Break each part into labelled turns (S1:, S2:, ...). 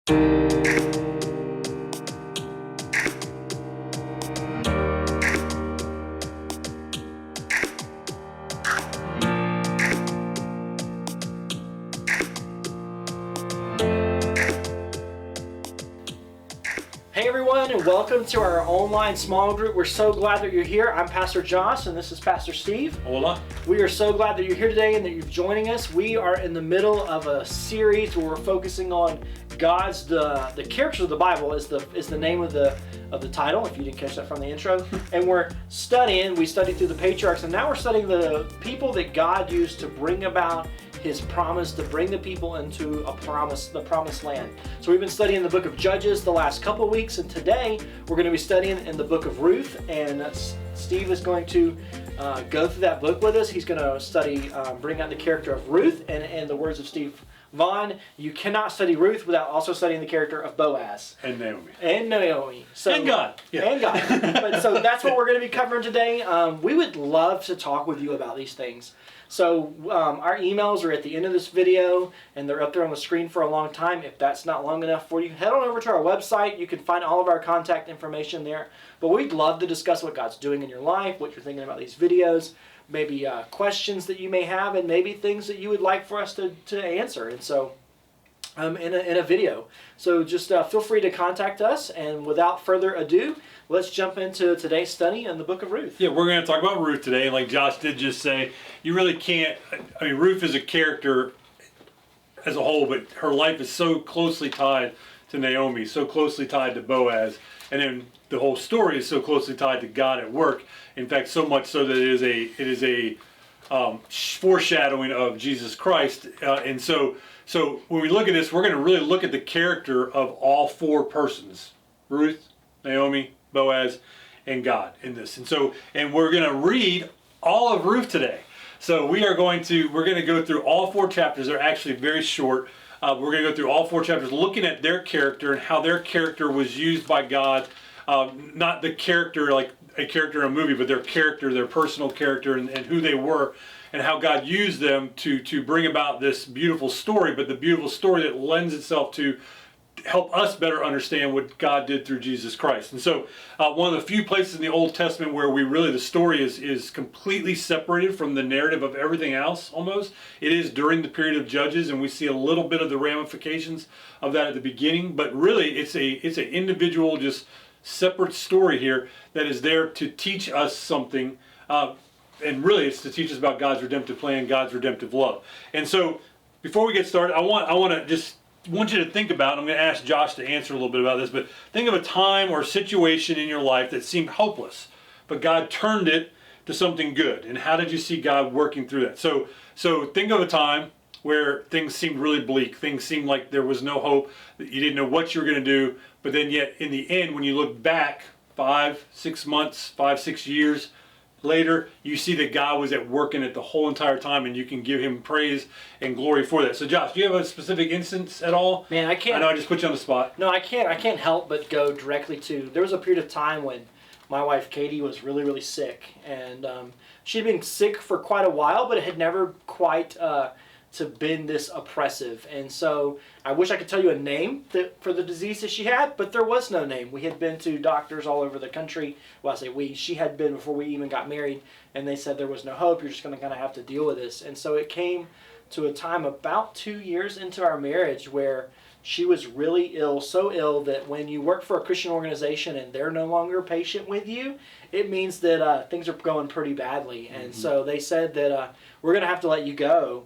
S1: Hey everyone, and welcome to our online small group. We're so glad that you're here. I'm Pastor Josh, and this is Pastor Steve.
S2: Hola.
S1: We are so glad that you're here today and that you're joining us. We are in the middle of a series where we're focusing on God's the characters of the Bible is the name of the title. If you didn't catch that from the intro, and we're studying. We studied through the patriarchs, and now we're studying the people that God used to bring about His promise to bring the people into the promised land. So we've been studying the book of Judges the last couple of weeks, and today we're going to be studying in the book of Ruth, and Steve is going to go through that book with us. He's going to study, bring out the character of Ruth, and the words of SteveVaughan, you cannot study Ruth without also studying the character of Boaz.
S2: And Naomi.
S1: So,
S2: and God. Yeah.
S1: And God. So that's what we're going to be covering today. We would love to talk with you about these things. So our emails are at the end of this video, and they're up there on the screen for a long time. If that's not long enough for you, head on over to our website. You can find all of our contact information there. But we'd love to discuss what God's doing in your life, what you're thinking about these videos, maybe questions that you may have, and maybe things that you would like for us to answer. And so in a video. So just feel free to contact us, and without further ado, let's jump into today's study in the book of Ruth.
S2: Yeah, we're going to talk about Ruth today, and like Josh did just say, you really can't, I mean, Ruth is a character as a whole, but her life is so closely tied to Naomi, so closely tied to Boaz, and then the whole story is so closely tied to God at work. In fact, so much so that it is a foreshadowing of Jesus Christ, and so when we look at this, we're going to really look at the character of all four persons: Ruth, Naomi, Boaz, and God in this. And we're going to read all of Ruth today. So we're going to go through all four chapters. They're actually very short. We're going to go through all four chapters, looking at their character and how their character was used by God. Not the character like a character in a movie, but their character, their personal character, and who they were, and how God used them to bring about this beautiful story, but the beautiful story that lends itself to help us better understand what God did through Jesus Christ. And so one of the few places in the Old Testament where the story is completely separated from the narrative of everything else, almost, it is during the period of Judges, and we see a little bit of the ramifications of that at the beginning, but really it's an individual, just separate story here that is there to teach us something, and really it's to teach us about God's redemptive plan, God's redemptive love. And so before we get started, I want you to think about, I'm going to ask Josh to answer a little bit about this, but think of a time or situation in your life that seemed hopeless, but God turned it to something good. And how did you see God working through that? So think of a time where things seemed really bleak. Things seemed like there was no hope, that you didn't know what you were going to do, but then yet in the end, when you look back 5, 6 months, 5, 6 years later, you see that God was at work in it the whole entire time, and you can give Him praise and glory for that. So Josh, do you have a specific instance at all?
S1: Man, I can't.
S2: I know I just put you on the spot.
S1: No, I can't. I can't help but go directly to. There was a period of time when my wife Katie was really, really sick, and she'd been sick for quite a while, but it had never quite been this oppressive. And so I wish I could tell you a name for the disease that she had, but there was no name. We had been to doctors all over the country. Well, I say we. She had been before we even got married, and they said there was no hope. You're just going to kind of have to deal with this. And so it came to a time about 2 years into our marriage where she was really ill, so ill that when you work for a Christian organization and they're no longer patient with you, it means that things are going pretty badly. And so they said that we're going to have to let you go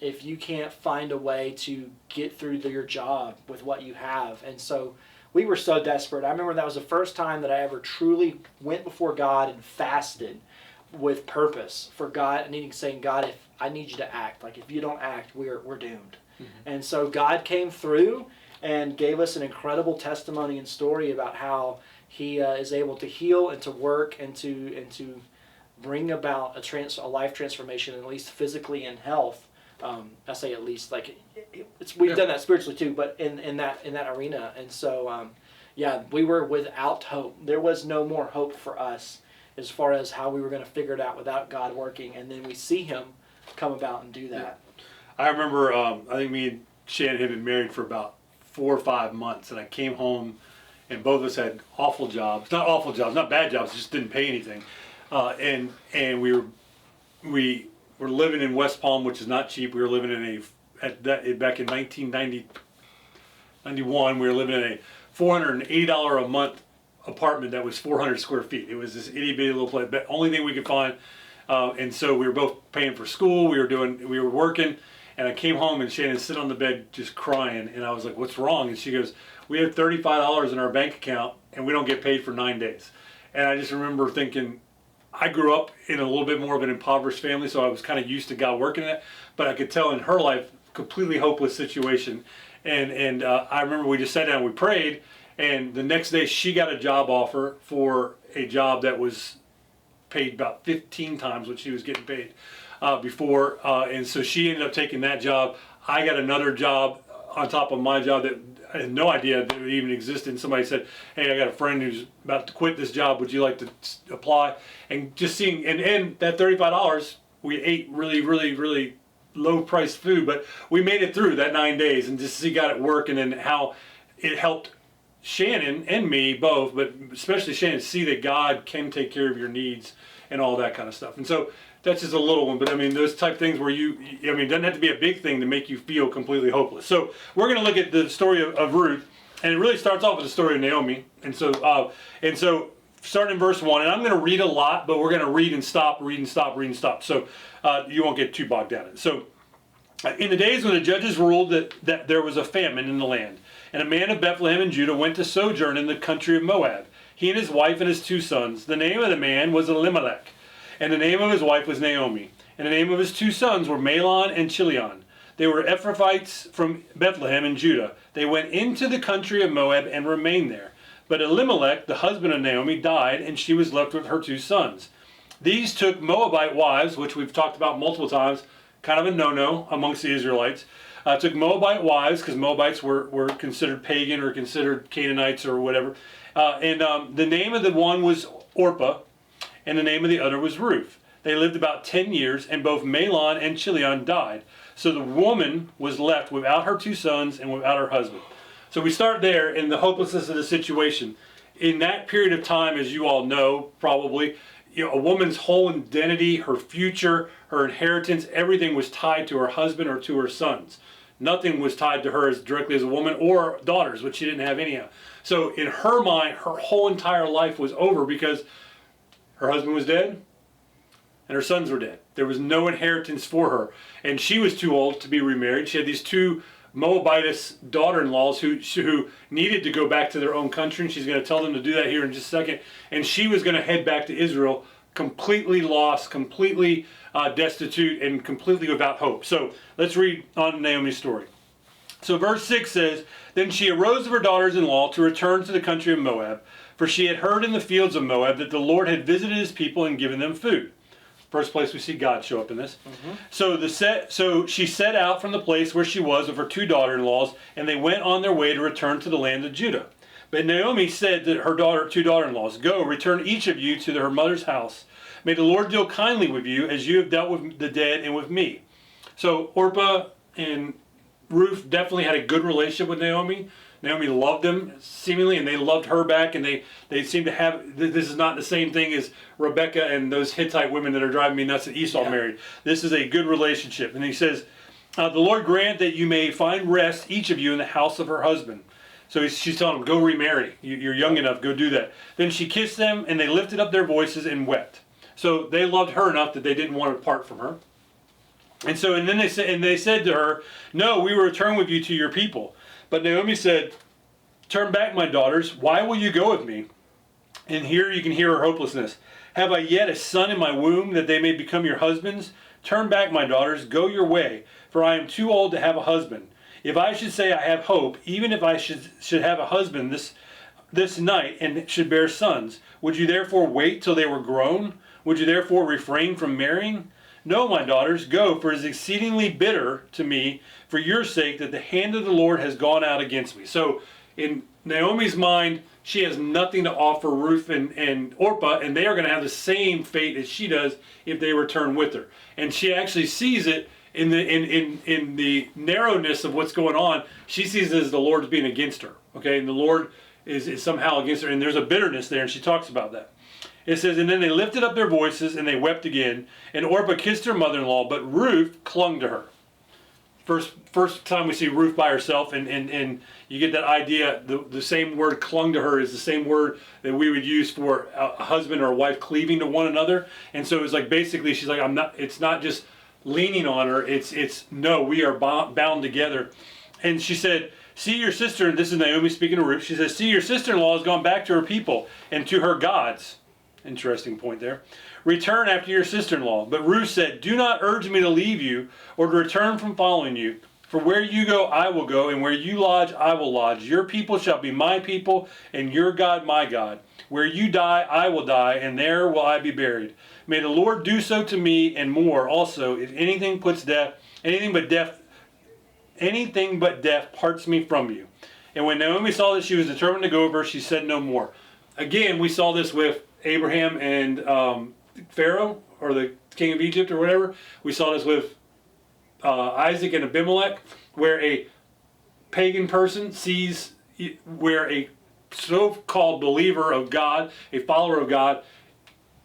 S1: if you can't find a way to get through your job with what you have. And so we were so desperate. I remember that was the first time that I ever truly went before God and fasted with purpose for God, saying, God, if I need you to act. Like, if you don't act, we're doomed. Mm-hmm. And so God came through and gave us an incredible testimony and story about how He is able to heal and to work and to bring about a life transformation, at least physically and health. I say at least, like we've done that spiritually too, but in that arena. And so we were without hope. There was no more hope for us as far as how we were going to figure it out without God working. And then we see Him come about and do that.
S2: I remember, I think me and Shannon had been married for about 4 or 5 months, and I came home, and both of us had awful jobs, not bad jobs, just didn't pay anything, and we were living in West Palm, which is not cheap. We were living in back in 1991, we were living in a $480 a month apartment that was 400 square feet. It was this itty bitty little place, but only thing we could find. And so we were both paying for school. We were working, and I came home and Shannon sit on the bed just crying, and I was like, "What's wrong?" And she goes, "We have $35 in our bank account, and we don't get paid for 9 days." And I just remember thinking, I grew up in a little bit more of an impoverished family, so I was kind of used to God working it, but I could tell in her life, completely hopeless situation. And I remember we just sat down, we prayed. And the next day she got a job offer for a job that was paid about 15 times what she was getting paid before. And so she ended up taking that job. I got another job on top of my job that I had no idea that it even existed. And somebody said, "Hey, I got a friend who's about to quit this job. Would you like to apply?" And just seeing, and that $35, we ate really, really, really low priced food, but we made it through that 9 days, and just see God at work, and then how it helped Shannon and me both, but especially Shannon, see that God can take care of your needs and all that kind of stuff. And so that's just a little one, but I mean, those type things where it doesn't have to be a big thing to make you feel completely hopeless. So we're going to look at the story of Ruth, and it really starts off with the story of Naomi. And so starting in verse 1, and I'm going to read a lot, but we're going to read and stop, read and stop, read and stop. So you won't get too bogged down in it. So in the days when the judges ruled that there was a famine in the land, and a man of Bethlehem in Judah went to sojourn in the country of Moab, he and his wife and his 2 sons. The name of the man was Elimelech, and the name of his wife was Naomi, and the name of his 2 sons were Mahlon and Chilion. They were Ephrathites from Bethlehem in Judah. They went into the country of Moab and remained there. But Elimelech, the husband of Naomi, died, and she was left with her 2 sons. These took Moabite wives, which we've talked about multiple times, kind of a no-no amongst the Israelites. Took Moabite wives, because Moabites were considered pagan or considered Canaanites or whatever. The name of the one was Orpah, and the name of the other was Ruth. They lived about 10 years, and both Mahlon and Chilion died. So the woman was left without her 2 sons and without her husband. So we start there in the hopelessness of the situation. In that period of time, as you all know, probably, a woman's whole identity, her future, her inheritance, everything was tied to her husband or to her sons. Nothing was tied to her directly as a woman or daughters, which she didn't have anyhow. So in her mind, her whole entire life was over because her husband was dead and her sons were dead. There was no inheritance for her. And she was too old to be remarried. She had these 2 Moabitess daughter-in-laws who needed to go back to their own country, and she's going to tell them to do that here in just a second. And she was going to head back to Israel completely lost, completely destitute, and completely without hope. So let's read on Naomi's story. So verse 6 says, "Then she arose of her daughters-in-law to return to the country of Moab, for she had heard in the fields of Moab that the Lord had visited his people and given them food." First place we see God show up in this. Mm-hmm. So she set out from the place where she was with her 2 daughter-in-laws, and they went on their way to return to the land of Judah. But Naomi said to her 2 daughter-in-laws, "Go, return each of you to her mother's house. May the Lord deal kindly with you as you have dealt with the dead and with me." So Orpah and Ruth definitely had a good relationship with Naomi. Naomi loved them, seemingly, and they loved her back, and they seem to have, this is not the same thing as Rebecca and those Hittite women that are driving me nuts that Esau married. This is a good relationship. And he says, "The Lord grant that you may find rest, each of you, in the house of her husband." So she's telling them, go remarry. You're young enough, go do that. Then she kissed them, and they lifted up their voices and wept. So they loved her enough that they didn't want to part from her. And then they said to her, "No, we will return with you to your people." But Naomi said, "Turn back, my daughters. Why will you go with me?" And here you can hear her hopelessness. "Have I yet a son in my womb that they may become your husbands? Turn back, my daughters. Go your way, for I am too old to have a husband. If I should say I have hope, even if I should have a husband this night and should bear sons, would you therefore wait till they were grown? Would you therefore refrain from marrying? No, my daughters, go, for it is exceedingly bitter to me for your sake that the hand of the Lord has gone out against me." So in Naomi's mind, she has nothing to offer Ruth and Orpah, and they are going to have the same fate as she does if they return with her. And she actually sees it in the narrowness of what's going on, she sees it as the Lord's being against her. Okay, and the Lord is somehow against her, and there's a bitterness there, and she talks about that. It says, and then they lifted up their voices and they wept again, and Orpah kissed her mother-in-law, but Ruth clung to her. First time we see Ruth by herself, and you get that idea, the same word clung to her is the same word that we would use for a husband or a wife cleaving to one another. And so it's like, basically, she's like, it's not just leaning on her, it's no, we are bound together. And she said, see your sister, and this is Naomi speaking to Ruth, she says, see your sister-in-law has gone back to her people and to her gods. Interesting point there. Return after your sister-in-law. But Ruth said, do not urge me to leave you or to return from following you. For where you go, I will go, and where you lodge, I will lodge. Your people shall be my people, and your God my God. Where you die, I will die, and there will I be buried. May the Lord do so to me, and more also, if anything but death parts me from you. And when Naomi saw that she was determined to go over, she said no more. Again, we saw this with Abraham and Pharaoh, or the king of Egypt, or whatever. We saw this with Isaac and Abimelech, where a pagan person sees where a so-called believer of God, a follower of God,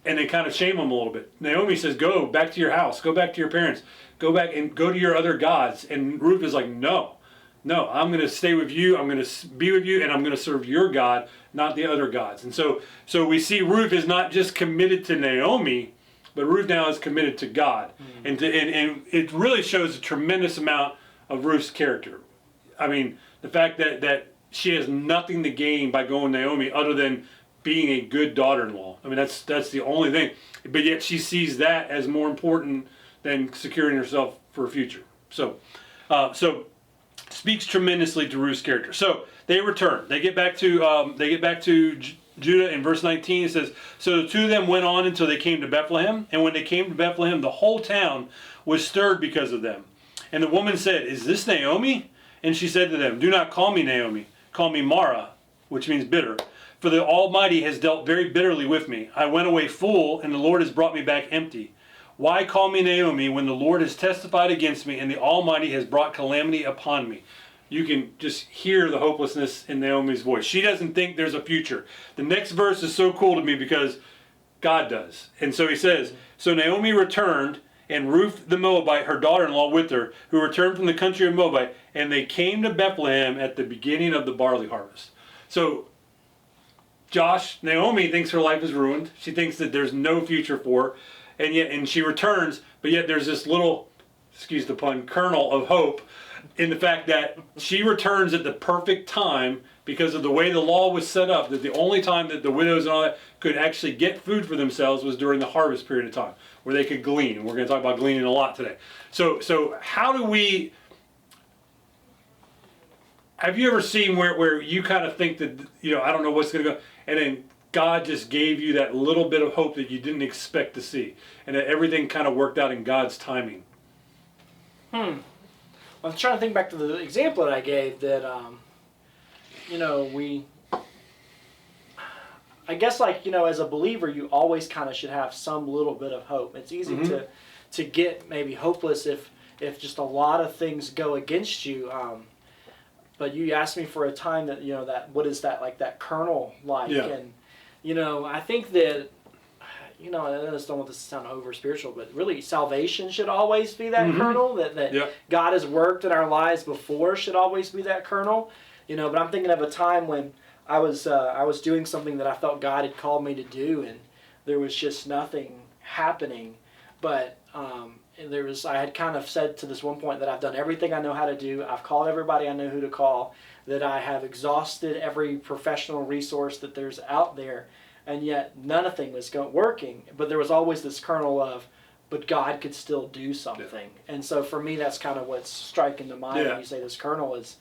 S2: and they kind of shame him a little bit. Naomi says, go back to your house, go back to your parents, go back and go to your other gods. And Ruth is like, no, I'm going to stay with you, I'm going to be with you, and I'm going to serve your God, not the other gods. And so we see Ruth is not just committed to Naomi, but Ruth now is committed to God. Mm-hmm. And it really shows a tremendous amount of Ruth's character. I mean, the fact that she has nothing to gain by going Naomi other than being a good daughter-in-law. I mean, that's the only thing. But yet she sees that as more important than securing herself for a future. So speaks tremendously to Ruth's character. So they return. They get back to Judah. In verse 19 it says, so the two of them went on until they came to Bethlehem. And when they came to Bethlehem, the whole town was stirred because of them. And the woman said, is this Naomi? And she said to them, do not call me Naomi. Call me Mara, which means bitter. For the Almighty has dealt very bitterly with me. I went away full, and the Lord has brought me back empty. Why call me Naomi when the Lord has testified against me and the Almighty has brought calamity upon me? You can just hear the hopelessness in Naomi's voice. She doesn't think there's a future. The next verse is so cool to me because God does. And so he says, so Naomi returned, and Ruth the Moabite, her daughter-in-law, with her, who returned from the country of Moabite, and they came to Bethlehem at the beginning of the barley harvest. So Josh, Naomi thinks her life is ruined. She thinks that there's no future for her. And she returns, but yet there's this little, excuse the pun, kernel of hope in the fact that she returns at the perfect time because of the way the law was set up, that the only time that the widows and all that could actually get food for themselves was during the harvest period of time, where they could glean. And we're going to talk about gleaning a lot today. So how do we... Have you ever seen where you kind of think that, I don't know what's going to go, and then God just gave you that little bit of hope that you didn't expect to see, and that everything kind of worked out in God's timing?
S1: I'm trying to think back to the example that I gave that, I guess as a believer, you always kind of should have some little bit of hope. It's easy to get maybe hopeless if just a lot of things go against you. But you asked me for a time that, that what is that, like that kernel like? Yeah. And, I think that, I just don't want this to sound over spiritual, but really salvation should always be that kernel that God has worked in our lives before should always be that kernel. But I'm thinking of a time when I was doing something that I felt God had called me to do, and there was just nothing happening. But I had kind of said to this one point that I've done everything I know how to do. I've called everybody I know who to call. That I have exhausted every professional resource that there's out there, and yet nothing was working. But there was always this kernel of, but God could still do something. Yeah. And so for me, that's kind of what's striking to mind when you say this kernel is,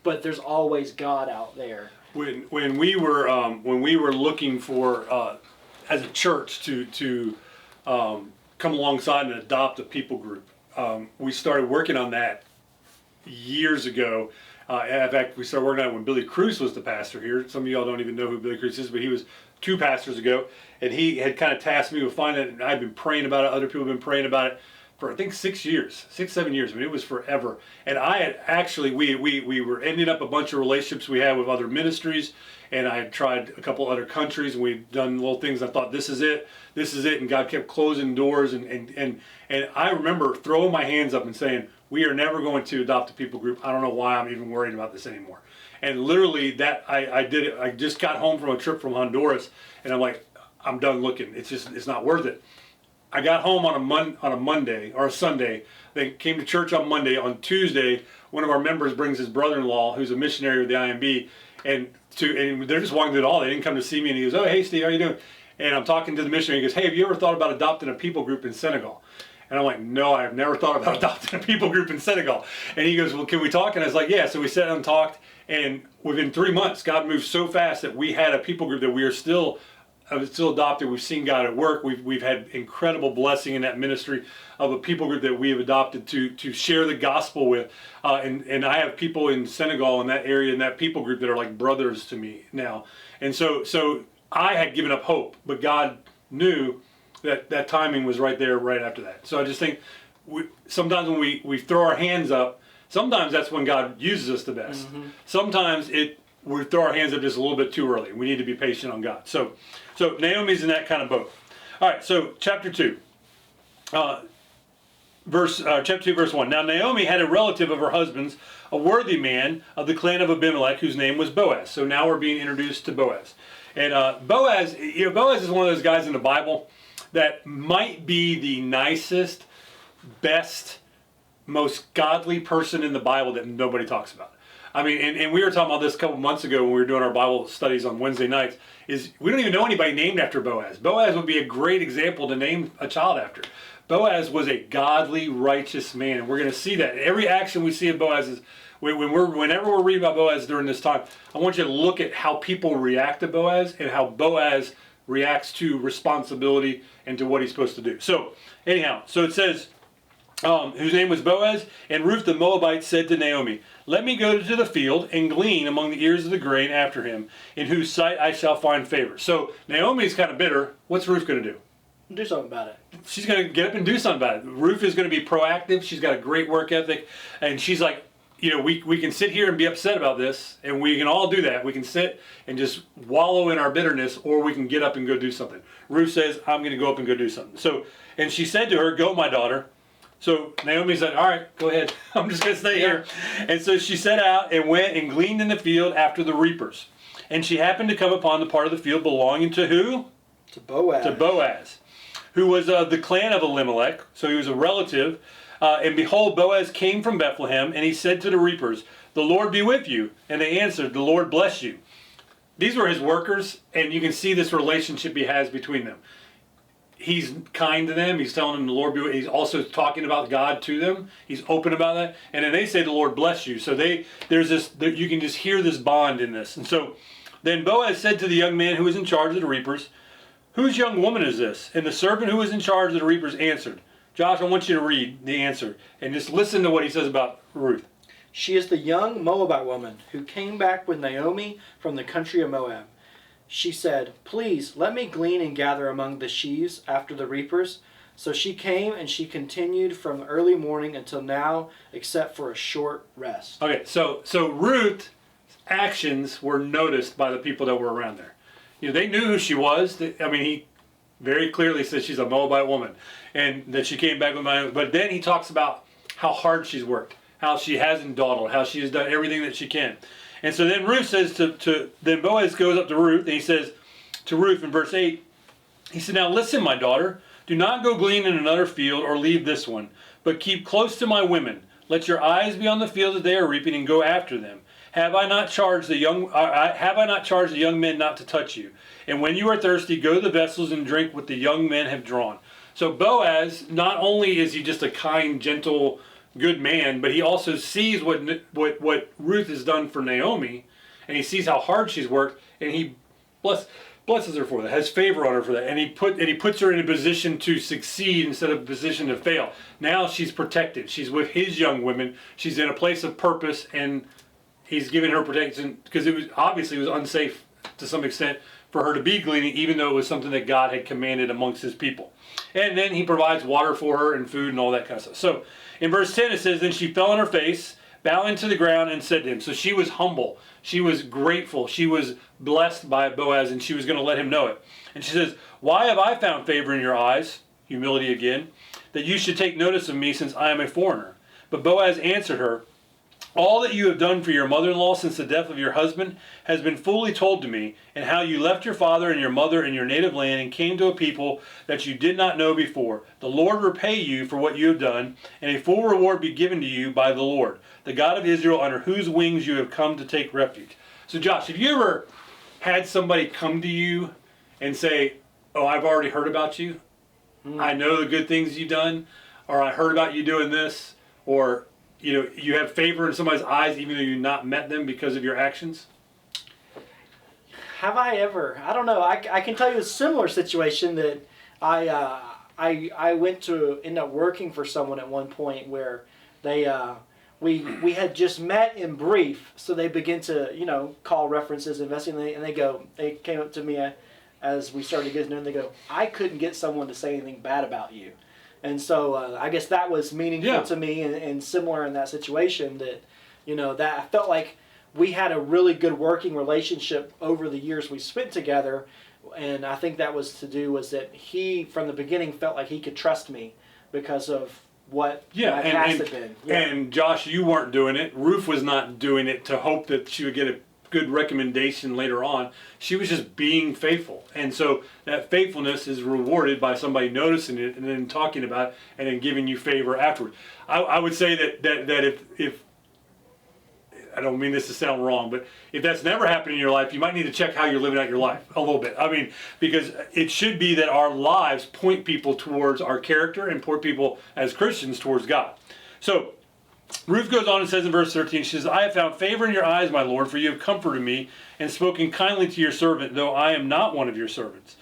S1: but there's always God out there.
S2: When we were looking for as a church to come alongside and adopt a people group, we started working on that years ago. In fact, we started working on it when Billy Cruz was the pastor here. Some of y'all don't even know who Billy Cruz is, but he was 2 pastors ago, and he had kind of tasked me with finding it, and I've been praying about it. Other people have been praying about it. for I think 6 years, 7 years. I mean, it was forever. And I had actually, we were ending up a bunch of relationships we had with other ministries, and I had tried a couple other countries, and we'd done little things. I thought, this is it, and God kept closing doors, and I remember throwing my hands up and saying, we are never going to adopt a people group. I don't know why I'm even worried about this anymore. And literally, that I did it. I just got home from a trip from Honduras, and I'm like, I'm done looking. It's not worth it. I got home on a Monday or a Sunday. They came to church on Monday. On Tuesday, one of our members brings his brother-in-law, who's a missionary with the IMB, and they're just walking through the hall. They didn't come to see me, and he goes, "Oh, hey, Steve, how you doing?" And I'm talking to the missionary. He goes, "Hey, have you ever thought about adopting a people group in Senegal?" And I'm like, "No, I've never thought about adopting a people group in Senegal." And he goes, "Well, can we talk?" And I was like, "Yeah." So we sat down and talked, and within 3 months, God moved so fast that we had a people group that we are still adopted. We've seen God at work. We've had incredible blessing in that ministry of a people group that we have adopted to share the gospel with. And I have people in Senegal in that area in that people group that are like brothers to me now. And so I had given up hope, but God knew that timing was right there right after that. So I just think sometimes when we throw our hands up, sometimes that's when God uses us the best. Mm-hmm. Sometimes we throw our hands up just a little bit too early. We need to be patient on God. So Naomi's in that kind of boat. All right, so chapter 2. Chapter 2, verse 1. Now Naomi had a relative of her husband's, a worthy man of the clan of Abimelech, whose name was Boaz. So now we're being introduced to Boaz. And Boaz is one of those guys in the Bible that might be the nicest, best, most godly person in the Bible that nobody talks about. I mean, and we were talking about this a couple months ago when we were doing our Bible studies on Wednesday nights, is we don't even know anybody named after Boaz. Boaz would be a great example to name a child after. Boaz was a godly, righteous man, and we're going to see that. Every action we see of Boaz is, whenever we're reading about Boaz during this time, I want you to look at how people react to Boaz and how Boaz reacts to responsibility and to what he's supposed to do. So, anyhow, so it says, whose name was Boaz, and Ruth the Moabite said to Naomi, "Let me go to the field and glean among the ears of the grain after him, in whose sight I shall find favor." So Naomi's kind of bitter. What's Ruth going to do?
S1: Do something about it.
S2: She's going to get up and do something about it. Ruth is going to be proactive. She's got a great work ethic, and she's like, we can sit here and be upset about this, and we can all do that. We can sit and just wallow in our bitterness, or we can get up and go do something. Ruth says, "I'm going to go up and go do something." So, and she said to her, "Go, my daughter." So Naomi said, "All right, go ahead. I'm just going to stay here." And so she set out and went and gleaned in the field after the reapers. And she happened to come upon the part of the field belonging to who?
S1: To Boaz.
S2: To Boaz, who was the clan of Elimelech. So he was a relative. And behold, Boaz came from Bethlehem, and he said to the reapers, "The Lord be with you." And they answered, "The Lord bless you." These were his workers, and you can see this relationship he has between them. He's kind to them. He's telling them the Lord be with you. He's also talking about God to them. He's open about that. And then they say, "The Lord bless you." So there's this, you can just hear this bond in this. And so then Boaz said to the young man who was in charge of the reapers, "Whose young woman is this?" And the servant who was in charge of the reapers answered. Josh, I want you to read the answer and just listen to what he says about Ruth.
S1: "She is the young Moabite woman who came back with Naomi from the country of Moab. She said, 'Please let me glean and gather among the sheaves after the reapers.' So she came, and she continued from early morning until now, except for a short rest."
S2: Okay, so Ruth's actions were noticed by the people that were around there. They knew who she was. He very clearly says she's a Moabite woman, and that she came back with Naomi. But then he talks about how hard she's worked, how she hasn't dawdled, how she has done everything that she can. And so then Ruth says then Boaz goes up to Ruth, and he says to Ruth in verse 8, he said, "Now listen, my daughter, do not go glean in another field or leave this one, but keep close to my women. Let your eyes be on the field that they are reaping, and go after them. Have I not charged the young men not to touch you? And when you are thirsty, go to the vessels and drink what the young men have drawn." So Boaz, not only is he just a kind, gentle, good man, but he also sees what Ruth has done for Naomi, and he sees how hard she's worked, and he blesses her for that, has favor on her for that, and he puts her in a position to succeed instead of a position to fail. Now she's protected. She's with his young women. She's in a place of purpose, and he's giving her protection because it was unsafe to some extent for her to be gleaning, even though it was something that God had commanded amongst his people. And then he provides water for her and food and all that kind of stuff. So in verse 10 it says, then she fell on her face, bowing to the ground, and said to him. So she was humble. She was grateful. She was blessed by Boaz, and she was going to let him know it. And she says, why have I found favor in your eyes, humility again, that you should take notice of me, since I am a foreigner? But Boaz answered her, all that you have done for your mother-in-law since the death of your husband has been fully told to me, and how you left your father and your mother in your native land and came to a people that you did not know before. The Lord repay you for what you have done, and a full reward be given to you by the Lord, the God of Israel, under whose wings you have come to take refuge. So Josh, have you ever had somebody come to you and say, oh, I've already heard about you. I know the good things you've done, or I heard about you doing this, or you have favor in somebody's eyes even though you've not met them because of your actions?
S1: Have I ever? I don't know. I can tell you a similar situation that I went to end up working for someone at one point where they we had just met in brief, so they begin to call references, investigate, and they came up to me as we started getting to know them. They go, I couldn't get someone to say anything bad about you. And so I guess that was meaningful to me, and similar in that situation that, that I felt like we had a really good working relationship over the years we spent together. And I think that was that he, from the beginning, felt like he could trust me because of what my past had been. Yeah.
S2: And Josh, you weren't doing it. Ruth was not doing it to hope that she would get a good recommendation later on. She was just being faithful, and so that faithfulness is rewarded by somebody noticing it and then talking about it and then giving you favor afterward. I would say that if I don't mean this to sound wrong, but if that's never happened in your life, you might need to check how you're living out your life a little bit. I mean, because it should be that our lives point people towards our character and point people as Christians towards God. So Ruth goes on and says in verse 13, she says, I have found favor in your eyes, my Lord, for you have comforted me and spoken kindly to your servant, though I am not one of your servants.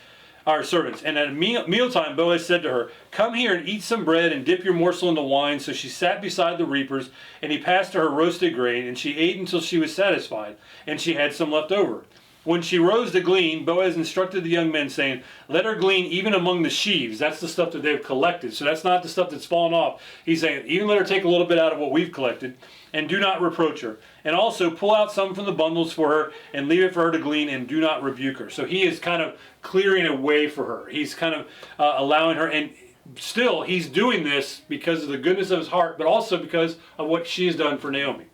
S2: And at mealtime, Boaz said to her, come here and eat some bread and dip your morsel in the wine. So she sat beside the reapers, and he passed to her roasted grain, and she ate until she was satisfied, and she had some left over. When she rose to glean, Boaz instructed the young men, saying, let her glean even among the sheaves. That's the stuff that they've collected. So that's not the stuff that's fallen off. He's saying, even let her take a little bit out of what we've collected, and do not reproach her. And also pull out some from the bundles for her, and leave it for her to glean, and do not rebuke her. So he is kind of clearing a way for her. He's kind of allowing her, and still he's doing this because of the goodness of his heart, but also because of what she has done for Naomi.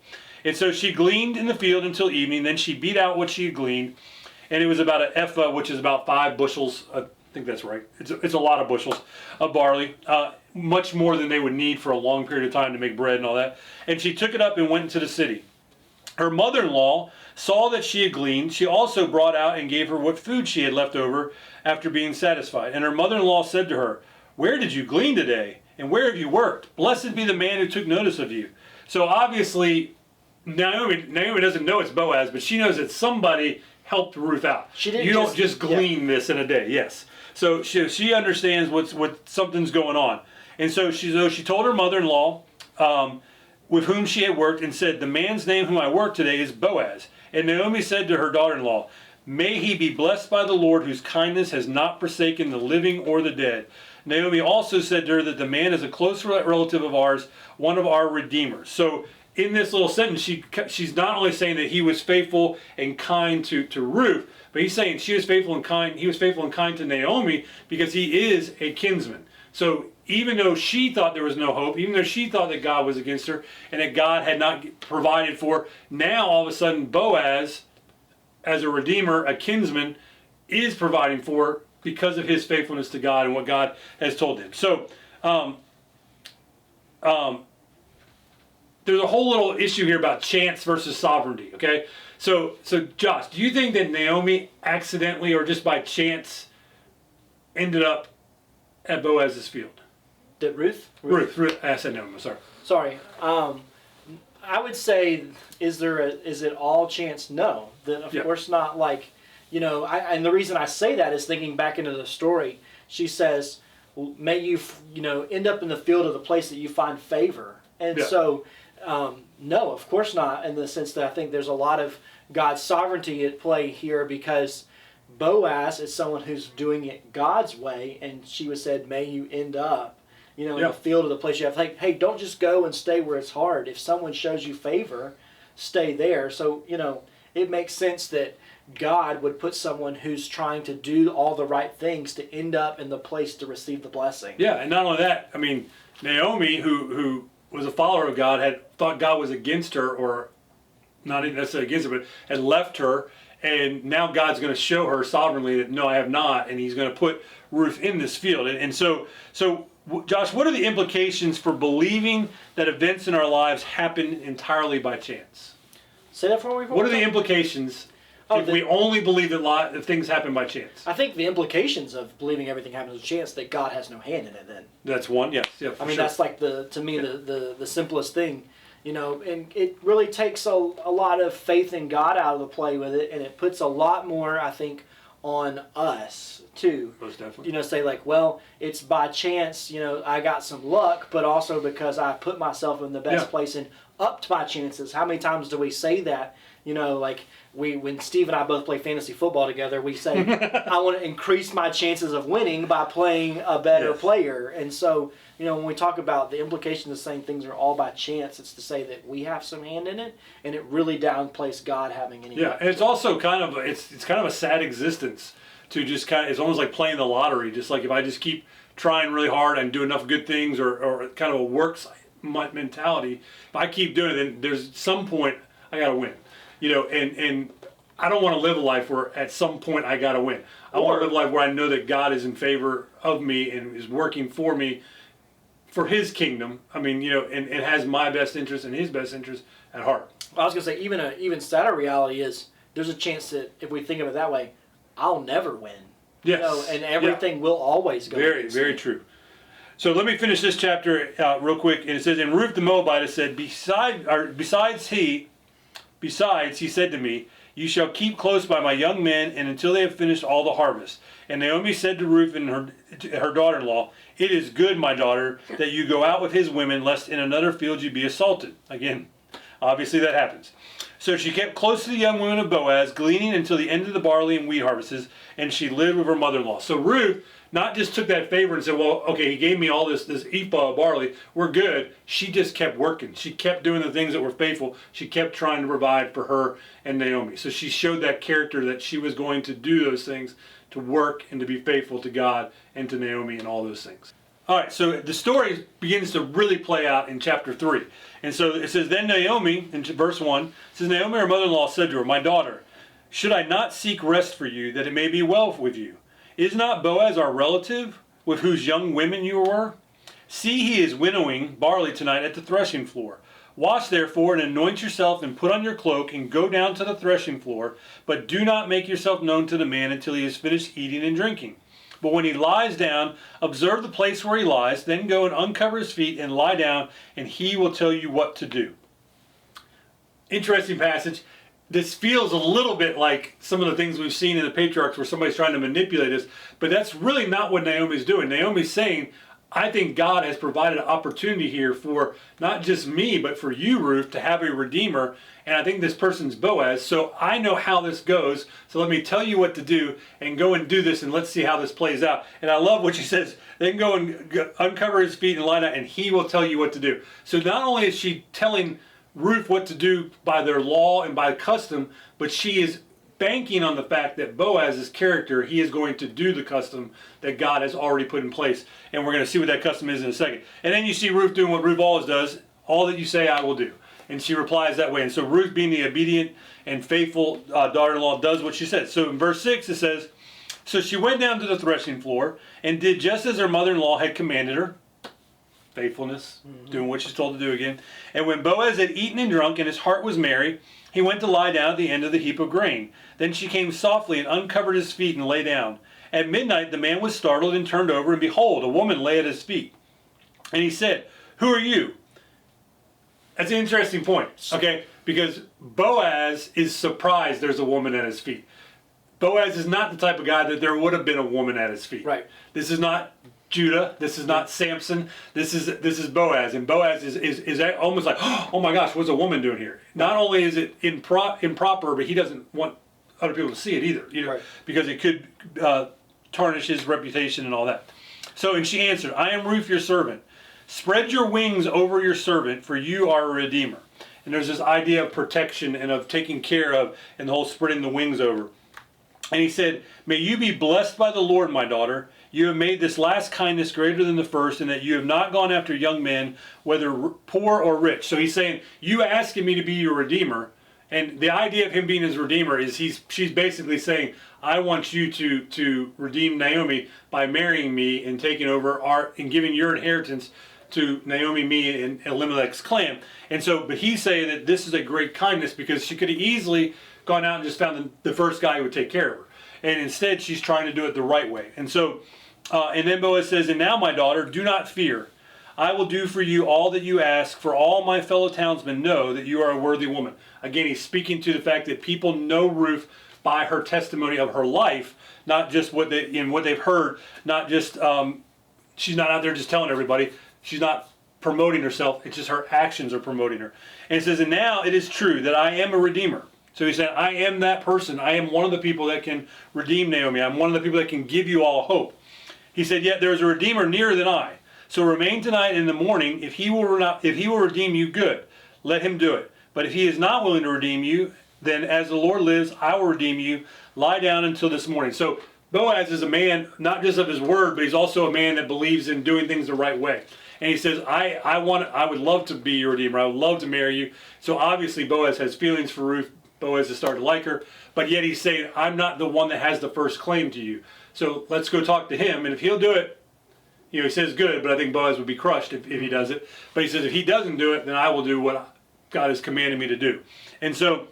S2: And so she gleaned in the field until evening. Then she beat out what she had gleaned, and it was about an ephah, which is about 5 bushels. I think that's right. It's a lot of bushels of barley, much more than they would need for a long period of time to make bread and all that. And she took it up and went into the city. Her mother-in-law saw that she had gleaned. She also brought out and gave her what food she had left over after being satisfied. And her mother-in-law said to her, where did you glean today? And where have you worked? Blessed be the man who took notice of you. So obviously, Naomi doesn't know it's Boaz, but she knows that somebody helped Ruth out. You don't just glean this in a day. Yes. So she understands what something's going on. And so she told her mother-in-law, with whom she had worked, and said, the man's name whom I work today is Boaz. And Naomi said to her daughter-in-law, may he be blessed by the Lord, whose kindness has not forsaken the living or the dead. Naomi also said to her that the man is a close relative of ours, one of our redeemers. So in this little sentence, she's not only saying that he was faithful and kind to Ruth, but he's saying he was faithful and kind to Naomi because he is a kinsman. So even though she thought there was no hope, even though she thought that God was against her and that God had not provided for her, now all of a sudden Boaz, as a redeemer, a kinsman, is providing for her because of his faithfulness to God and what God has told him. So there's a whole little issue here about chance versus sovereignty, okay? So Josh, do you think that Naomi accidentally or just by chance ended up at Boaz's field?
S1: Did Ruth?
S2: Ruth. I said Naomi, sorry.
S1: Sorry. I would say, is it all chance? No. Of course not. Like, and the reason I say that is thinking back into the story. She says, may you, end up in the field of the place that you find favor. And so, no, of course not, in the sense that I think there's a lot of God's sovereignty at play here because, Boaz is someone who's doing it God's way, and she was said, may you end up, in the field of the place you have. Like, hey, don't just go and stay where it's hard. If someone shows you favor, stay there. So, it makes sense that God would put someone who's trying to do all the right things to end up in the place to receive the blessing.
S2: Yeah, and not only that, I mean, Naomi, who was a follower of God, had thought God was against her, or not necessarily against her, but had left her, and now God's going to show her sovereignly that, no, I have not, and he's going to put Ruth in this field. And so, Josh, what are the implications for believing that events in our lives happen entirely by chance?
S1: Say that for me.
S2: What are the implications if we only believe that things happen by chance?
S1: I think the implications of believing everything happens by chance, that God has no hand in it then.
S2: That's one, yes. Yeah,
S1: I mean, that's like, to me, the simplest thing. And it really takes a lot of faith in God out of the play with it, and it puts a lot more, I think, on us too.
S2: Most definitely.
S1: Say like, well, it's by chance, I got some luck, but also because I put myself in the best place and upped my chances. How many times do we say that? Like when Steve and I both play fantasy football together, we say, I want to increase my chances of winning by playing a better player. And so, when we talk about the implication of saying things are all by chance, it's to say that we have some hand in it, and it really downplays God having any.
S2: Yeah, and it's also kind of a sad existence to just it's almost like playing the lottery. Just like if I just keep trying really hard and do enough good things, or kind of a works mentality, if I keep doing it, then there's some point I got to win. And I don't want to live a life where at some point I got to win. I want to live a life where I know that God is in favor of me and is working for me for his kingdom. I mean, and has my best interest and his best interest at heart.
S1: Well, I was going to say, even sadder reality is there's a chance that if we think of it that way, I'll never win.
S2: Yes.
S1: And everything will always go
S2: very, very true. So let me finish this chapter real quick. And it says, and Ruth the Moabitess said, besides, he said to me, you shall keep close by my young men, and until they have finished all the harvest. And Naomi said to Ruth and her daughter-in-law, it is good, my daughter, that you go out with his women, lest in another field you be assaulted. Again, obviously that happens. So she kept close to the young women of Boaz, gleaning until the end of the barley and wheat harvests, and she lived with her mother-in-law. So Ruth not just took that favor and said, well, okay, he gave me all this ephah of barley, we're good. She just kept working. She kept doing the things that were faithful. She kept trying to provide for her and Naomi. So she showed that character that she was going to do those things, to work and to be faithful to God and to Naomi and all those things. All right, so the story begins to really play out in chapter 3. And so it says, then Naomi, in verse 1, it says, Naomi, her mother-in-law, said to her, my daughter, should I not seek rest for you, that it may be well with you? Is not Boaz our relative, with whose young women you were? See, he is winnowing barley tonight at the threshing floor. Wash therefore, and anoint yourself, and put on your cloak, and go down to the threshing floor, but do not make yourself known to the man until he has finished eating and drinking. But when he lies down, observe the place where he lies, then go and uncover his feet and lie down, and he will tell you what to do. Interesting passage. This feels a little bit like some of the things we've seen in the patriarchs where somebody's trying to manipulate us, but that's really not what Naomi's doing. Naomi's saying, I think God has provided an opportunity here for not just me, but for you, Ruth, to have a redeemer, and I think this person's Boaz, so I know how this goes, so let me tell you what to do, and go and do this, and let's see how this plays out. And I love what she says, then go and uncover his feet and lie down, and he will tell you what to do. So not only is she telling Ruth what to do by their law and by custom, but she is banking on the fact that Boaz's character, he is going to do the custom that God has already put in place. And we're going to see what that custom is in a second. And then you see Ruth doing what Ruth always does, all that you say I will do. And she replies that way. And so Ruth, being the obedient and faithful daughter-in-law, does what she says. So in verse 6 it says, so she went down to the threshing floor and did just as her mother-in-law had commanded her. Faithfulness, doing what she's told to do again. And when Boaz had eaten and drunk and his heart was merry, he went to lie down at the end of the heap of grain. Then she came softly and uncovered his feet and lay down. At midnight the man was startled and turned over, and behold, a woman lay at his feet. And he said, who are you? That's an interesting point, okay? Because Boaz is surprised there's a woman at his feet. Boaz is not the type of guy that there would have been a woman at his feet.
S1: Right.
S2: This is not Judah. This is not Samson. This is Boaz, and Boaz is almost like, oh my gosh, what's a woman doing here? Not only is it improper, but he doesn't want other people to see it either,
S1: Right.
S2: because it could tarnish his reputation and all that. So, and she answered, I am Ruth, your servant. Spread your wings over your servant, for you are a redeemer. And there's this idea of protection and of taking care of, and the whole spreading the wings over. And he said, may you be blessed by the Lord, my daughter. You have made this last kindness greater than the first, and that you have not gone after young men, whether poor or rich. So he's saying, you asking me to be your redeemer. And the idea of him being his redeemer is she's basically saying, I want you to redeem Naomi by marrying me and taking over and giving your inheritance to Naomi, me, and Elimelech's clan. And so, but he's saying that this is a great kindness, because she could have easily gone out and just found the first guy who would take care of her. And instead, she's trying to do it the right way. And so, and then Boaz says, and now, my daughter, do not fear. I will do for you all that you ask, for all my fellow townsmen know that you are a worthy woman. Again, he's speaking to the fact that people know Ruth by her testimony of her life, not just what they've heard, not just, she's not out there just telling everybody. She's not promoting herself. It's just her actions are promoting her. And it says, and now it is true that I am a redeemer. So he said, I am that person. I am one of the people that can redeem Naomi. I'm one of the people that can give you all hope. He said, yet there is a redeemer nearer than I. So remain tonight and in the morning. If he will redeem you, good. Let him do it. But if he is not willing to redeem you, then as the Lord lives, I will redeem you. Lie down until this morning. So Boaz is a man, not just of his word, but he's also a man that believes in doing things the right way. And he says, I would love to be your redeemer. I would love to marry you. So obviously Boaz has feelings for Ruth. Boaz has started to like her. But yet he's saying, I'm not the one that has the first claim to you. So let's go talk to him. And if he'll do it, he says good, but I think Boaz would be crushed if he does it. But he says, if he doesn't do it, then I will do what God has commanded me to do. And so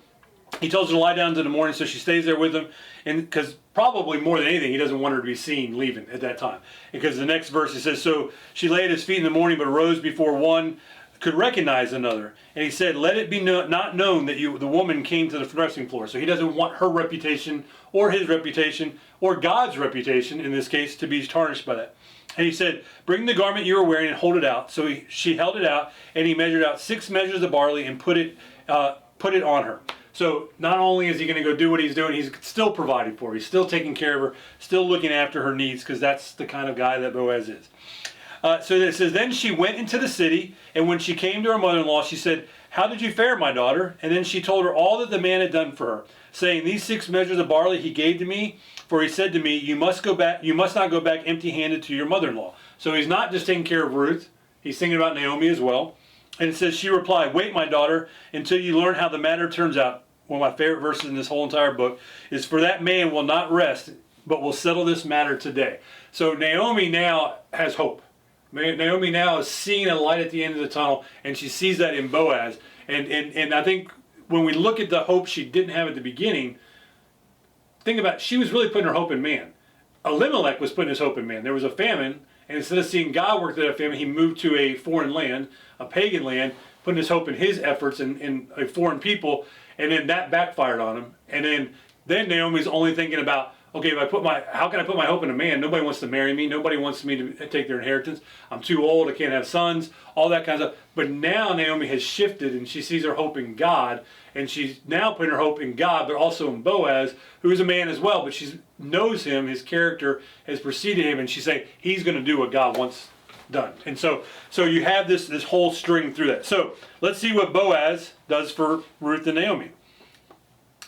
S2: he tells her to lie down until the morning, so she stays there with him. And because probably more than anything, he doesn't want her to be seen leaving at that time. Because the next verse, it says, so she lay at his feet in the morning, but arose before one could recognize another. And he said, let it be not known that the woman came to the threshing floor. So he doesn't want her reputation or his reputation or God's reputation, in this case, to be tarnished by that. And he said, bring the garment you are wearing and hold it out. So she held it out, and he measured out 6 measures of barley and put it on her. So not only is he going to go do what he's doing, he's still providing for her. He's still taking care of her, still looking after her needs, because that's the kind of guy that Boaz is. So it says, then she went into the city, and when she came to her mother-in-law, she said, how did you fare, my daughter? And then she told her all that the man had done for her, saying, these 6 measures of barley he gave to me, for he said to me, you must not go back empty-handed to your mother-in-law. So he's not just taking care of Ruth, he's thinking about Naomi as well. And it says, she replied, wait, my daughter, until you learn how the matter turns out. One of my favorite verses in this whole entire book is, for that man will not rest, but will settle this matter today. So Naomi now has hope. Naomi now is seeing a light at the end of the tunnel, and she sees that in Boaz. And I think when we look at the hope she didn't have at the beginning, think about it, she was really putting her hope in man. Elimelech was putting his hope in man. There was a famine, and instead of seeing God work through that famine, he moved to a foreign land, a pagan land, putting his hope in his efforts and a foreign people, and then that backfired on him. And then Naomi's only thinking about, okay, how can I put my hope in a man? Nobody wants to marry me. Nobody wants me to take their inheritance. I'm too old. I can't have sons. All that kind of stuff. But now Naomi has shifted, and she sees her hope in God, and she's now putting her hope in God, but also in Boaz, who is a man as well. But she knows him. His character has preceded him, and she's saying he's going to do what God wants done. And so you have this whole string through that. So let's see what Boaz does for Ruth and Naomi.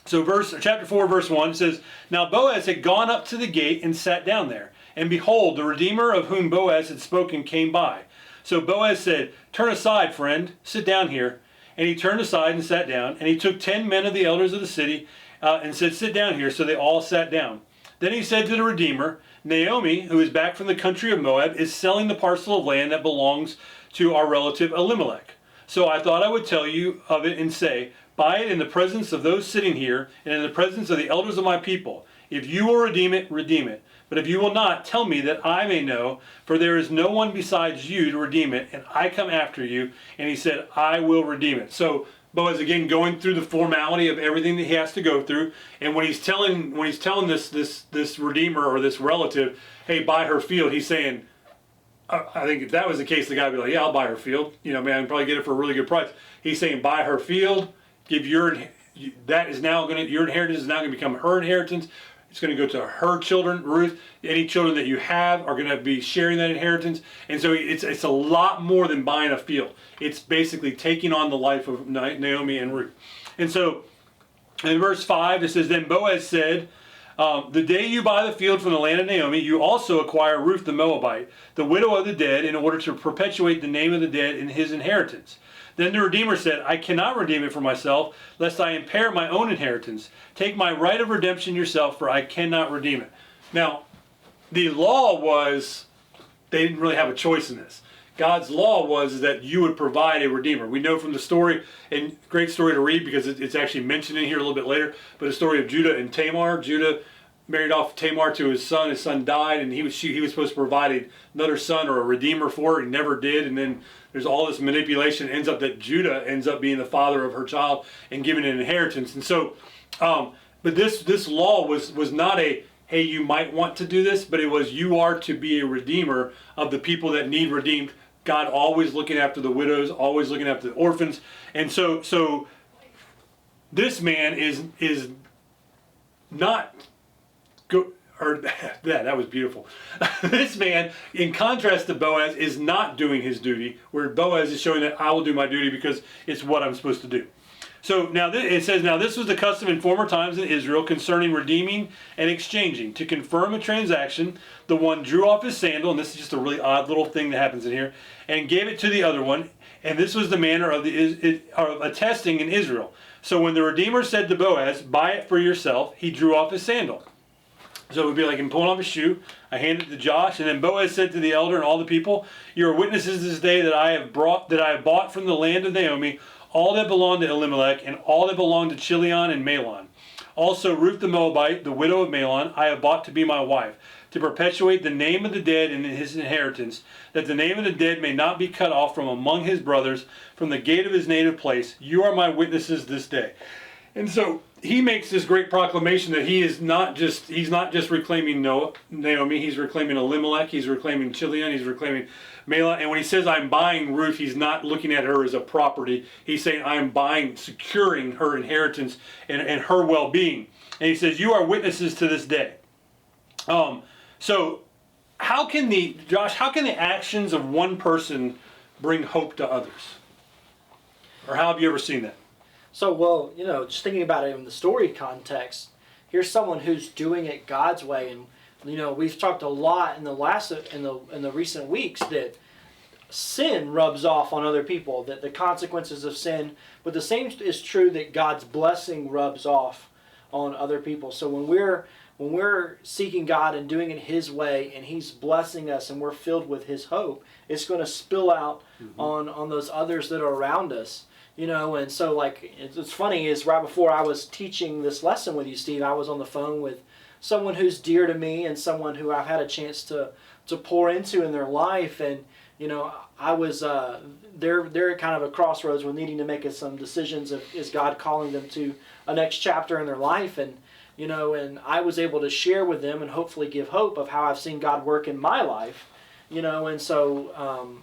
S2: So chapter 4, verse 1 says, now Boaz had gone up to the gate and sat down there. And behold, the Redeemer of whom Boaz had spoken came by. So Boaz said, turn aside, friend, sit down here. And he turned aside and sat down. And he took 10 men of the elders of the city and said, sit down here. So they all sat down. Then he said to the Redeemer, Naomi, who is back from the country of Moab, is selling the parcel of land that belongs to our relative Elimelech. So I thought I would tell you of it and say, buy it in the presence of those sitting here and in the presence of the elders of my people. If you will redeem it, redeem it. But if you will not, tell me that I may know, for there is no one besides you to redeem it, and I come after you. And he said, I will redeem it. So Boaz again going through the formality of everything that he has to go through. And when he's telling this redeemer or this relative, hey, buy her field, he's saying, I think if that was the case, the guy would be like, yeah, I'll buy her field. Man, I'd probably get it for a really good price. He's saying, buy her field, give your that is now going to, your inheritance is now going to become her inheritance. It's going to go to her children, Ruth. Any children that you have are going to be sharing that inheritance. And so it's a lot more than buying a field. It's basically taking on the life of Naomi and Ruth. And so in verse 5, it says, then Boaz said, the day you buy the field from the land of Naomi, you also acquire Ruth the Moabite, the widow of the dead, in order to perpetuate the name of the dead in his inheritance. Then the Redeemer said, I cannot redeem it for myself, lest I impair my own inheritance. Take my right of redemption yourself, for I cannot redeem it. Now, the law was, they didn't really have a choice in this. God's law was that you would provide a redeemer. We know from the story, and great story to read because it's actually mentioned in here a little bit later, but the story of Judah and Tamar. Judah married off Tamar to his son died, and he was supposed to provide another son or a redeemer for her. He never did, and then there's all this manipulation. It ends up that Judah ends up being the father of her child and giving an inheritance. And so, but this law was not a, hey, you might want to do this, but it was, you are to be a redeemer of the people that need redeemed. God always looking after the widows, always looking after the orphans. And so this man is not go, or that was beautiful. This man, in contrast to Boaz, is not doing his duty, where Boaz is showing that I will do my duty because it's what I'm supposed to do. So now it says, now this was the custom in former times in Israel concerning redeeming and exchanging. To confirm a transaction, the one drew off his sandal, and this is just a really odd little thing that happens in here, and gave it to the other one. And this was the manner of attesting in Israel. So when the Redeemer said to Boaz, buy it for yourself, he drew off his sandal. So it would be like him pulling off his shoe. I handed it to Josh, and then Boaz said to the elder and all the people, you are witnesses this day that I have bought from the land of Naomi all that belonged to Elimelech, and all that belonged to Chilion and Mahlon. Also Ruth the Moabite, the widow of Mahlon, I have bought to be my wife, to perpetuate the name of the dead in his inheritance, that the name of the dead may not be cut off from among his brothers, from the gate of his native place. You are my witnesses this day. And so he makes this great proclamation that he's not just reclaiming Naomi, he's reclaiming Elimelech, he's reclaiming Chilion, he's reclaiming Mahlon. And when he says I'm buying Ruth, he's not looking at her as a property. He's saying I'm securing her inheritance and her well-being. And he says, you are witnesses to this day. So how can the actions of one person bring hope to others? Or how have you ever seen that?
S1: So, well, just thinking about it in the story context, here's someone who's doing it God's way, and we've talked a lot in the recent weeks that sin rubs off on other people, that the consequences of sin, but the same is true that God's blessing rubs off on other people. So when we're seeking God and doing it His way, and He's blessing us, and we're filled with His hope, it's going to spill out on those others that are around us. And so like it's funny is right before I was teaching this lesson with you, Steve, I was on the phone with someone who's dear to me and someone who I've had a chance to pour into in their life, and I was they're kind of a crossroads with needing to make some decisions of is God calling them to a next chapter in their life, and and I was able to share with them and hopefully give hope of how I've seen God work in my life, and so